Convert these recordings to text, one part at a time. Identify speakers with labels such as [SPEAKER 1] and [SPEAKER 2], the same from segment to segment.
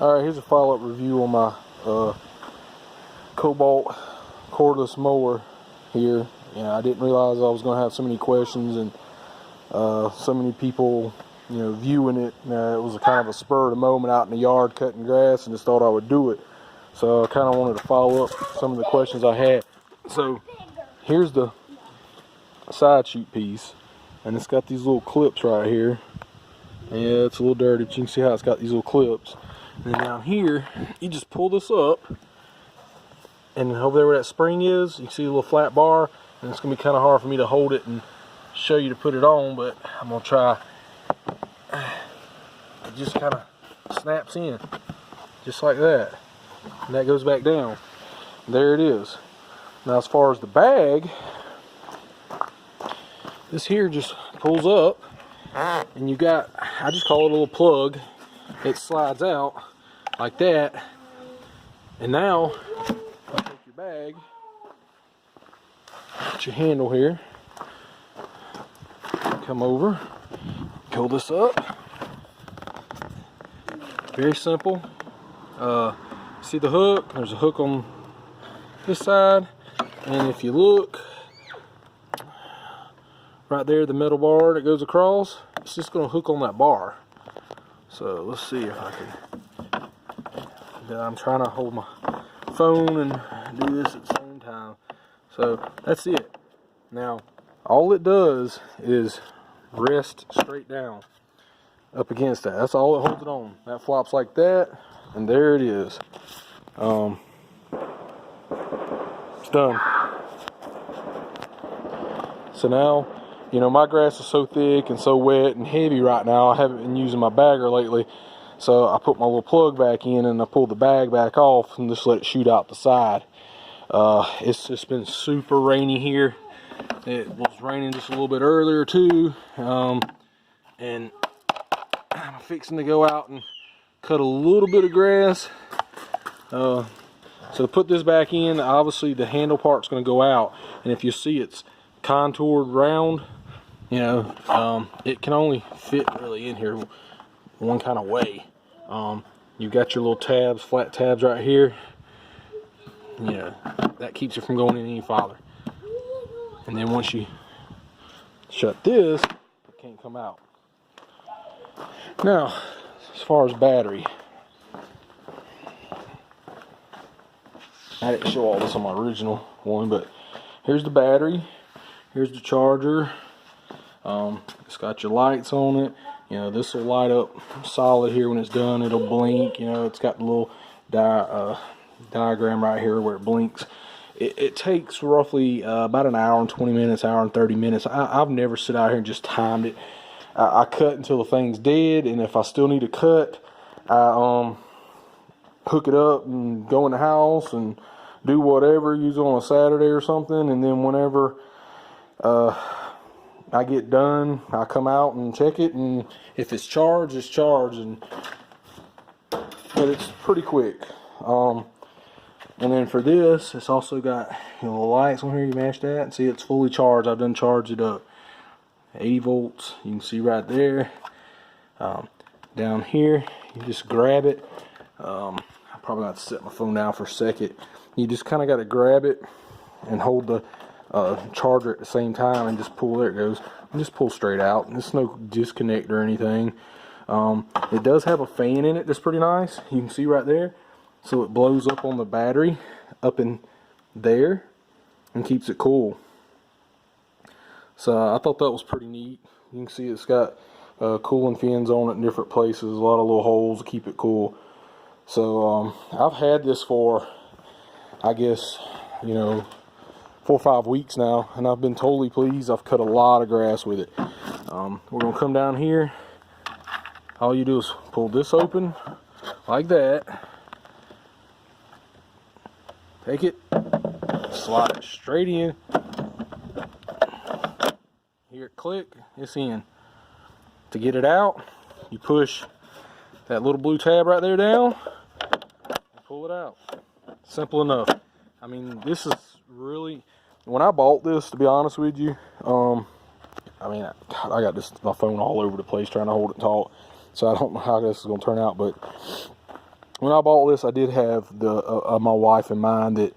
[SPEAKER 1] Alright, here's a follow-up review on my Kobalt cordless mower here. I didn't realize I was going to have so many questions and so many people, viewing it. It was a kind of a spur of the moment out in the yard cutting grass, and just thought I would do it. So I kind of wanted to follow up some of the questions I had. So here's the side chute piece, and it's got these little clips right here. Yeah, it's a little dirty, but you can see how it's got these little clips. And then down here, you just pull this up, and over there where that spring is, you can see a little flat bar, and it's going to be kind of hard for me to hold it and show you to put it on, but I'm going to try. It just kind of snaps in, just like that. And that goes back down. There it is. Now as far as the bag, this here just pulls up, and you got, I just call it a little plug. It slides out like that, and now I'll take your bag, put your handle here, come over, pull this up. Very simple. See the hook? There's a hook on this side, and if you look right there, the metal bar that goes across, it's just going to hook on that bar. So let's see if I can. I'm trying to hold my phone and do this at the same time. So that's it. Now all it does is rest straight down up against that. That's all it holds it on. That flops like that, and there it is. It's done. So now, my grass is so thick and so wet and heavy right now. I haven't been using my bagger lately, so I put my little plug back in and I pulled the bag back off and just let it shoot out the side. It's just been super rainy here. It was raining just a little bit earlier too, and I'm fixing to go out and cut a little bit of grass. So to put this back in, obviously the handle part's going to go out, and if you see it's contoured round, it can only fit really in here one kind of way. You've got your little tabs, flat tabs right here. That keeps it from going in any farther. And then once you shut this, it can't come out. Now, as far as battery, I didn't show all this on my original one, but here's the battery, here's the charger. It's got your lights on it. This will light up solid here when it's done. It'll blink. It's got the little diagram right here where it blinks. It takes roughly about an hour and 20 minutes, hour and 30 minutes. I've never sit out here and just timed it. I cut until the thing's dead, and if I still need to cut, I hook it up and go in the house and do whatever, use it on a Saturday or something, and then whenever I get done, I come out and check it, and if it's charged, it's charged. But it's pretty quick. And then for this, it's also got the lights on here. You match that and see it's fully charged. I've done charged it up. 80 volts, you can see right there. Down here, you just grab it. I'm probably going to set my phone down for a second. You just kind of got to grab it and hold the charger at the same time and just pull. There it goes. And just pull straight out. There's no disconnect or anything. It does have a fan in it that's pretty nice. You can see right there. So it blows up on the battery up in there and keeps it cool. So I thought that was pretty neat. You can see it's got cooling fins on it in different places. A lot of little holes to keep it cool. So I've had this for, I guess, 4 or 5 weeks now, and I've been totally pleased. I've cut a lot of grass with it. We're going to come down here. All you do is pull this open like that. Take it, slide it straight in. Hear it click, it's in. To get it out, you push that little blue tab right there down and pull it out. Simple enough. I mean, this is really, when I bought this, to be honest with you, I got my phone all over the place trying to hold it taut, so I don't know how this is going to turn out, but when I bought this, I did have my wife in mind that,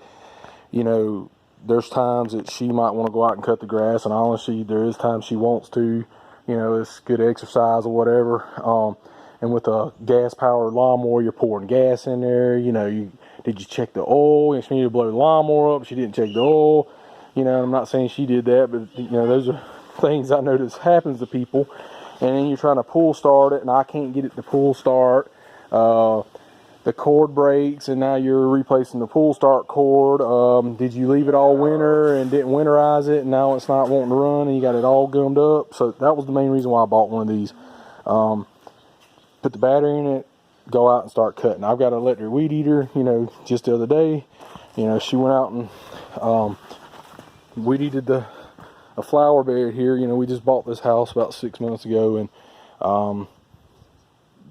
[SPEAKER 1] you know, there's times that she might want to go out and cut the grass, and honestly, there is times she wants to. You know, it's good exercise or whatever. And with a gas-powered lawnmower, you're pouring gas in there. You know, did you check the oil? If you need to blow the lawnmower up, she didn't check the oil. You know, I'm not saying she did that, but, you know, those are things I notice happens to people. And then you're trying to pull start it, and I can't get it to pull start. The cord breaks, and now you're replacing the pull start cord. Did you leave it all winter and didn't winterize it, and now it's not wanting to run, and you got it all gummed up? So that was the main reason why I bought one of these. Put the battery in it, go out and start cutting. I've got an electric weed eater. You know, just the other day, you know, she went out and weed eated a flower bed here. You know, we just bought this house about 6 months ago, and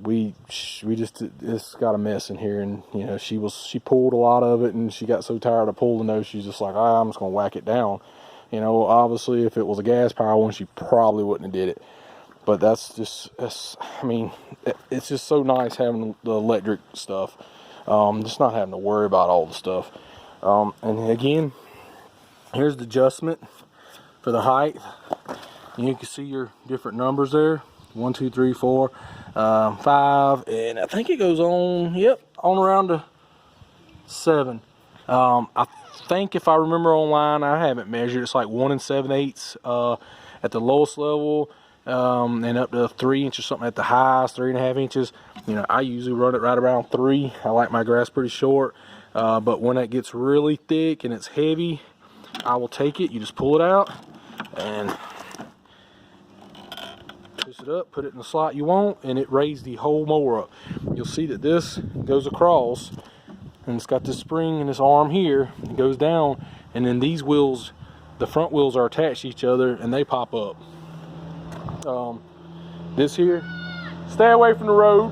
[SPEAKER 1] we just, it's got a mess in here. And, you know, she pulled a lot of it, and she got so tired of pulling those, she's just like, I'm just gonna whack it down. You know, obviously if it was a gas power one, she probably wouldn't have did it. But I mean, it's just so nice having the electric stuff, just not having to worry about all the stuff. And again, here's the adjustment for the height. You can see your different numbers there. 1, 2, 3, 4, 5, and I think it goes on, on around to 7. I think if I remember online, I haven't measured, it's like 1 7/8 at the lowest level, and up to 3 inches something at the highest, 3.5 inches. You know, I usually run it right around 3. I like my grass pretty short, but when it gets really thick and it's heavy, I will take it. You just pull it out and twist it up, put it in the slot you want, and it raised the whole mower up. You'll see that this goes across, and it's got this spring and this arm here. It goes down, and then these wheels, the front wheels are attached to each other, and they pop up. This here, stay away from the road.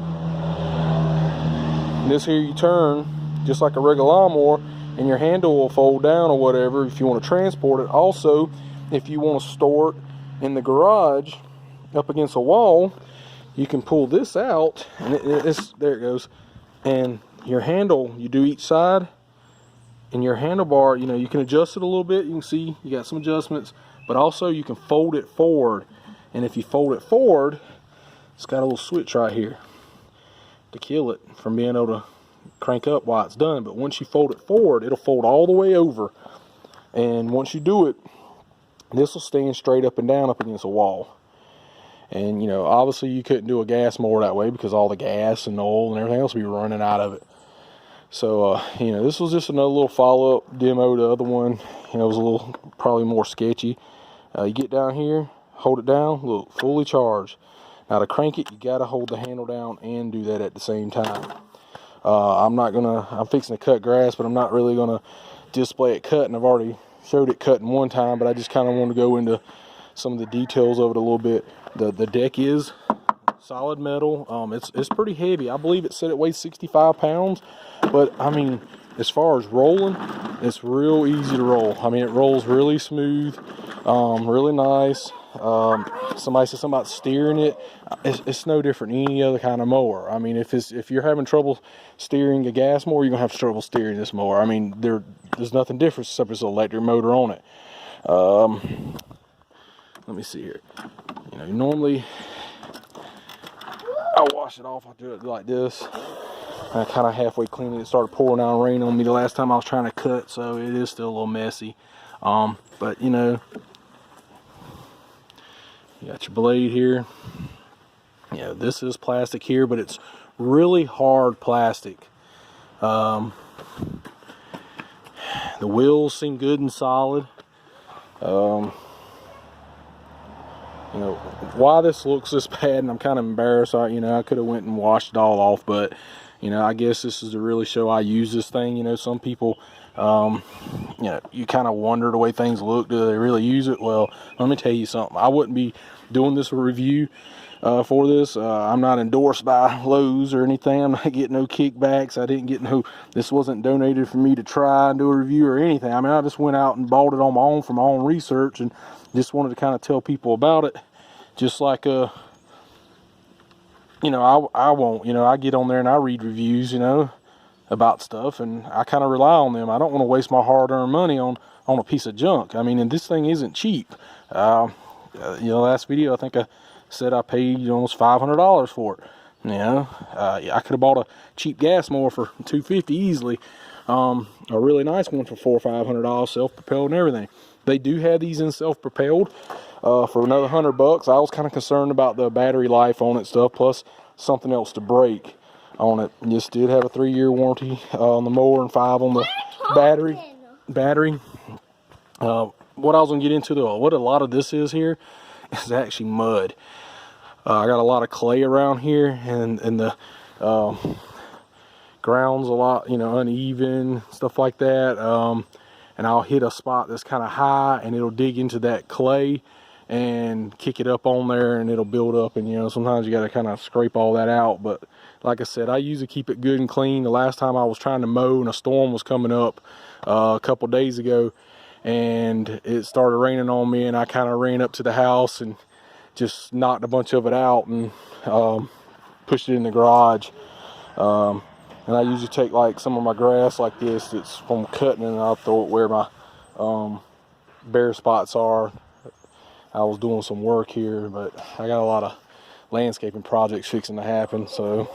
[SPEAKER 1] This here you turn just like a regular lawnmower, and your handle will fold down or whatever if you want to transport it. Also, if you want to store it in the garage up against a wall, you can pull this out, and there it goes. And your handle, you do each side, and your handlebar, you know, you can adjust it a little bit. You can see you got some adjustments, but also you can fold it forward. And if you fold it forward, it's got a little switch right here to kill it from being able to crank up while it's done. But once you fold it forward, it'll fold all the way over. And once you do it, this will stand straight up and down up against a wall. And, you know, obviously you couldn't do a gas mower that way because all the gas and oil and everything else would be running out of it. So, you know, this was just another little follow-up demo. The other one, you know, was a little probably more sketchy. You get down here, hold it down, look, fully charged. Now to crank it, you got to hold the handle down and do that at the same time. I'm fixing to cut grass, but I'm not really going to display it cutting. I've already showed it cutting one time, but I just kind of want to go into some of the details of it a little bit. The deck is solid metal. It's pretty heavy. I believe it said it weighs 65 pounds, but I mean, as far as rolling, it's real easy to roll. I mean, it rolls really smooth, really nice. Somebody said something about steering it. It's no different than any other kind of mower. I mean, if you're having trouble steering a gas mower, you're gonna have trouble steering this mower. I mean, there's nothing different except there's an electric motor on it. Let me see here. You know, normally I wash it off. I do it like this. I kind of halfway clean it. It started pouring down rain on me the last time I was trying to cut, so it is still a little messy. But you know, you got your blade here. You know, this is plastic here, but it's really hard plastic. The wheels seem good and solid. You know, why this looks this bad, and I'm kind of embarrassed. You know, I could have went and washed it all off, but you know, I guess this is to really show I use this thing. You know, some people, you know, you kind of wonder the way things look. Do they really use it? Well, let me tell you something. I wouldn't be doing this review for this. I'm not endorsed by Lowe's or anything. I'm not getting no kickbacks. I didn't get no, this wasn't donated for me to try and do a review or anything. I mean, I just went out and bought it on my own from my own research, and just wanted to kind of tell people about it. Just like you know, I won't, you know, I get on there and I read reviews, you know, about stuff, and I kind of rely on them. I don't want to waste my hard-earned money on a piece of junk. I mean, and this thing isn't cheap. You know, last video I think I said I paid almost $500 for it. You know, I could have bought a cheap gas mower for $250 easily. A really nice one for $400 or $500, self-propelled and everything. They do have these in self-propelled for another $100. I was kind of concerned about the battery life on it stuff, plus something else to break on it. This did have a 3-year warranty on the mower and 5 on the battery. What I was gonna get into though, what a lot of this is here is actually mud. I got a lot of clay around here, and the ground's a lot, you know, uneven, stuff like that. And I'll hit a spot that's kind of high, and it'll dig into that clay and kick it up on there, and it'll build up. And you know, sometimes you got to kind of scrape all that out. But like I said, I usually keep it good and clean. The last time I was trying to mow and a storm was coming up a couple days ago, and it started raining on me, and I kind of ran up to the house and just knocked a bunch of it out and pushed it in the garage. And I usually take like some of my grass like this that's from cutting, and I'll throw it where my bare spots are. I was doing some work here, but I got a lot of landscaping projects fixing to happen. So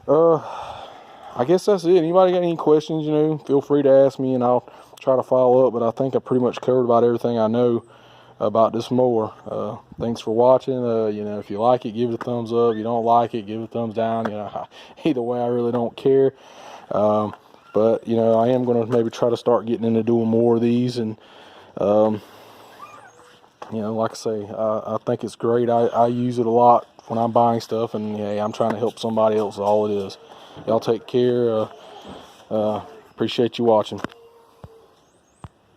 [SPEAKER 1] I guess that's it. Anybody got any questions, you know, feel free to ask me and I'll try to follow up. But I think I pretty much covered about everything I know about this mower. Thanks for watching. You know, if you like it, give it a thumbs up. If you don't like it, give it a thumbs down. You know, either way, I really don't care. But you know, I am going to maybe try to start getting into doing more of these. And you know, like I say, I think it's great. I use it a lot when I'm buying stuff, and yeah, I'm trying to help somebody else. All it is. Y'all take care. Appreciate you watching.